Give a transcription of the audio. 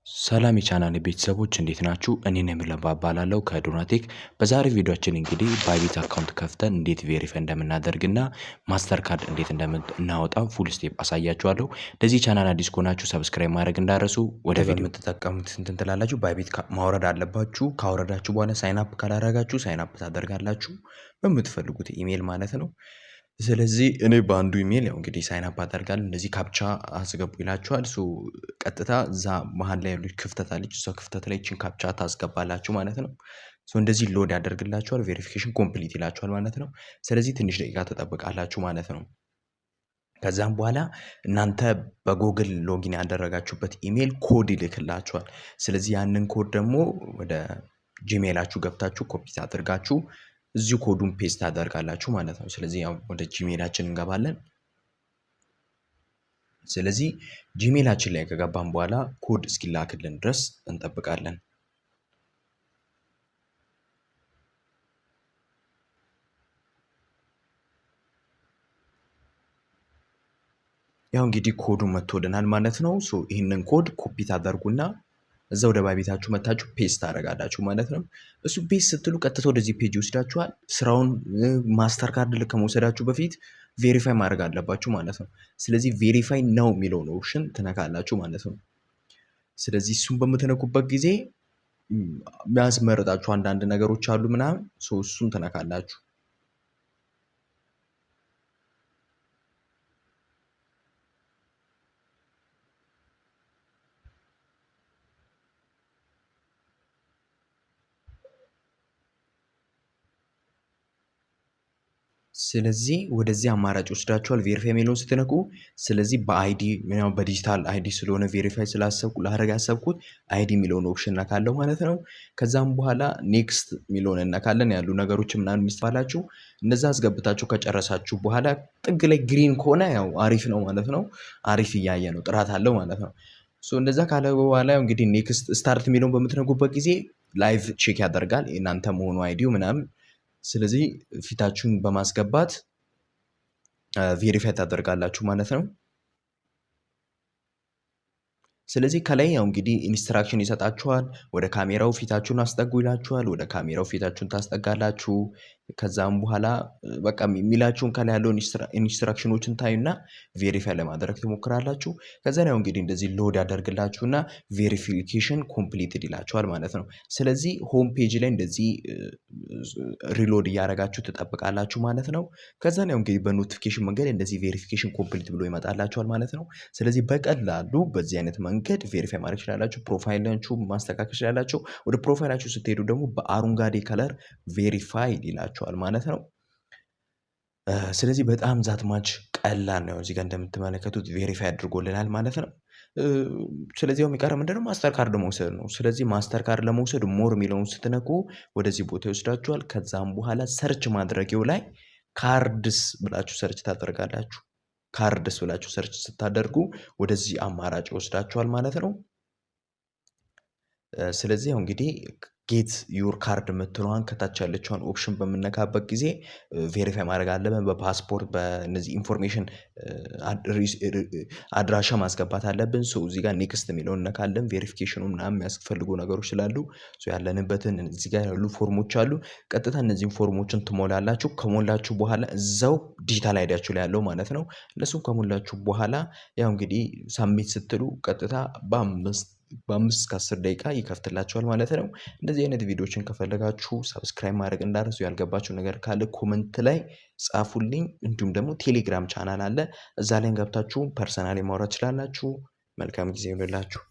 ሰላም የቻናሌ ቤተሰቦች እንዴት ናችሁ? እኔ ነኝ ምለባ እባላለሁ ከዶናቴክ። በዛሬ ቪዲዮአችን እንግዲህ ባይቢት አካውንት ከፍተን እንዴት ቬሪፋይ እንደምናደርግና ማስተር ካርድ እንዴት እንደምናወጣ ፉል ስቴፕ አሳያችኋለሁ። ለዚህ ቻናል አዲስ ከሆናችሁ ሰብስክራይብ ማድረግ እንዳረሱ። ወደ ቪዲዮ የምትጠቀሙት እንትን ትላላችሁ ባይቢት ማውረድ አለባችሁ። ካወረዳችሁ በኋላ ሳይን አፕ ካላረጋችሁ ሳይን አፕ ታደርጋላችሁ በምትፈልጉት ኢሜል ማለት ነው። ስለዚህ እኔ በአንዱ ኢሜል ያው እንግዲህ ሳይን አፕ አደርጋለሁ። እንደዚህ ካፕቻ አስገቡ ይላችኋል። ቀጥታ እዛ መሃል ላይ ያሉት ክፍተት አለች። እሷ ክፍተት ላይ እቺን ካፕቻ ታስገባላችሁ ማለት ነው። እንደዚህ ሎድ ያደርግላችኋል። ቬሪፊኬሽን ኮምፕሊት ይላችኋል ማለት ነው። ስለዚህ ትንሽ ደቂቃ ትጠብቃላችሁ ማለት ነው። ከዛም በኋላ እናንተ በጎግል ሎጊን ያደረጋችሁበት ኢሜል ኮድ ይልክላችኋል። ስለዚህ ያንን ኮድ ደግሞ ወደ ጂሜላችሁ ገብታችሁ ኮፒ አድርጋችሁ እዚሁ ኮዱን ፔስት ታደርጋላችሁ ማለት ነው። ስለዚህ ያው ወደ ጂሜላችን እንገባለን። ስለዚህ ጂሜላችን ላይ ከገባን በኋላ ኮድ እስኪላክልን ድረስ እንጠብቃለን። ያው እንግዲህ ኮዱ መጥቶልናል ማለት ነው። ይህንን ኮድ ኮፒ ታደርጉና እዛ ወደ ባይቢታችሁ መታችሁ ፔስት ታደርጋላችሁ ማለት ነው። እሱ ፔስት ስትሉ ቀጥታ ወደዚህ ፔጅ ይወስዳችኋል። ስራውን ማስተር ካርድ ልክ ከመውሰዳችሁ በፊት ቬሪፋይ ማድረግ አለባችሁ ማለት ነው። ስለዚህ ቬሪፋይ ነው የሚለውን ኦፕሽን ትነካላችሁ ማለት ነው። ስለዚህ እሱን በምትነኩበት ጊዜ የሚያስመርጣችሁ አንዳንድ ነገሮች አሉ ምናምን እሱን ትነካላችሁ። ስለዚህ ወደዚህ አማራጭ ወስዳችኋል ቬሪፋይ የሚለውን ስትነኩ። ስለዚህ በአይዲ በዲጂታል አይዲ ስለሆነ ቬሪፋይ ስላሰብኩ ላደርግ ያሰብኩት አይዲ የሚለውን ኦፕሽን እነካለሁ ማለት ነው። ከዛም በኋላ ኔክስት የሚለውን እነካለን። ያሉ ነገሮች ምናምን የሚስተዋላችሁ እነዛ አስገብታችሁ ከጨረሳችሁ በኋላ ጥግ ላይ ግሪን ከሆነ ያው አሪፍ ነው ማለት ነው። አሪፍ እያየ ነው፣ ጥራት አለው ማለት ነው። እንደዛ ካለ በኋላ እንግዲህ ኔክስት ስታርት የሚለውን በምትነኩበት ጊዜ ላይቭ ቼክ ያደርጋል የእናንተ መሆኑ አይዲው ምናምን። ስለዚህ ፊታችሁን በማስገባት ቬሪፋይ ታደርጋላችሁ ማለት ነው። ስለዚህ ከላይ ያው እንግዲህ ኢንስትራክሽን ይሰጣችኋል። ወደ ካሜራው ፊታችሁን አስጠጉ ይላችኋል። ወደ ካሜራው ፊታችሁን ታስጠጋላችሁ። ከዛም በኋላ በቃ የሚላችሁን ከላይ ያለው ኢንስትራክሽኖችን ታዩና ቬሪፋይ ለማድረግ ትሞክራላችሁ። ከዛ ያው እንግዲህ እንደዚህ ሎድ ያደርግላችሁና ቬሪፊኬሽን ኮምፕሊትድ ይላችኋል ማለት ነው። ስለዚህ ሆም ፔጅ ላይ እንደዚህ ሪሎድ እያደረጋችሁ ትጠብቃላችሁ ማለት ነው። ከዛ ያው እንግዲህ በኖቲፊኬሽን መንገድ እንደዚህ ቬሪፊኬሽን ኮምፕሊት ብሎ ይመጣላችኋል ማለት ነው። ስለዚህ በቀላሉ በዚህ አይነት መንገድ ቬሪፋይ ማድረግ ትችላላችሁ። ፕሮፋይላችሁ ማስተካከል ትችላላችሁ። ወደ ፕሮፋይላችሁ ስትሄዱ ደግሞ በአረንጓዴ ከለር ቬሪፋይድ ይላችኋል ማለት ነው። ስለዚህ በጣም ዛትማች ቀላል ነው። እዚህ ጋር እንደምትመለከቱት ቬሪፋይ አድርጎልናል ማለት ነው። ስለዚህ የሚቀር ምንድነው? ማስተር ካርድ መውሰድ ነው። ስለዚህ ማስተር ካርድ ለመውሰድ ሞር የሚለውን ስትነኩ ወደዚህ ቦታ ይወስዳችኋል። ከዛም በኋላ ሰርች ማድረጊያው ላይ ካርድስ ብላችሁ ሰርች ታደርጋላችሁ። ካርድስ ብላችሁ ሰርች ስታደርጉ ወደዚህ አማራጭ ይወስዳችኋል ማለት ነው። ስለዚህ ያው እንግዲህ ጌት ዩር ካርድ የምትለዋን ከታች ያለችውን ኦፕሽን በምነካበት ጊዜ ቬሪፋይ ማድረግ አለብን። በፓስፖርት በእነዚህ ኢንፎርሜሽን አድራሻ ማስገባት አለብን። እዚህ ጋር ኔክስት የሚለውን እነካለን። ቬሪፊኬሽኑ ምናምን የሚያስፈልጉ ነገሮች ስላሉ ያለንበትን እዚህ ጋር ያሉ ፎርሞች አሉ። ቀጥታ እነዚህን ፎርሞችን ትሞላላችሁ። ከሞላችሁ በኋላ እዛው ዲጂታል አይዲያችሁ ላይ ያለው ማለት ነው። እነሱም ከሞላችሁ በኋላ ያው እንግዲህ ሳሚት ስትሉ ቀጥታ በ5 እስከ 10 ደቂቃ ይከፍትላችኋል ማለት ነው። እንደዚህ አይነት ቪዲዮዎችን ከፈለጋችሁ ሰብስክራይብ ማድረግ እንዳትረሱ። ያልገባችሁ ነገር ካለ ኮመንት ላይ ጻፉልኝ። እንዲሁም ደግሞ ቴሌግራም ቻናል አለ፣ እዛ ላይ ገብታችሁ ፐርሰናሊ ማውራት ትችላላችሁ። መልካም ጊዜ ይሁንላችሁ።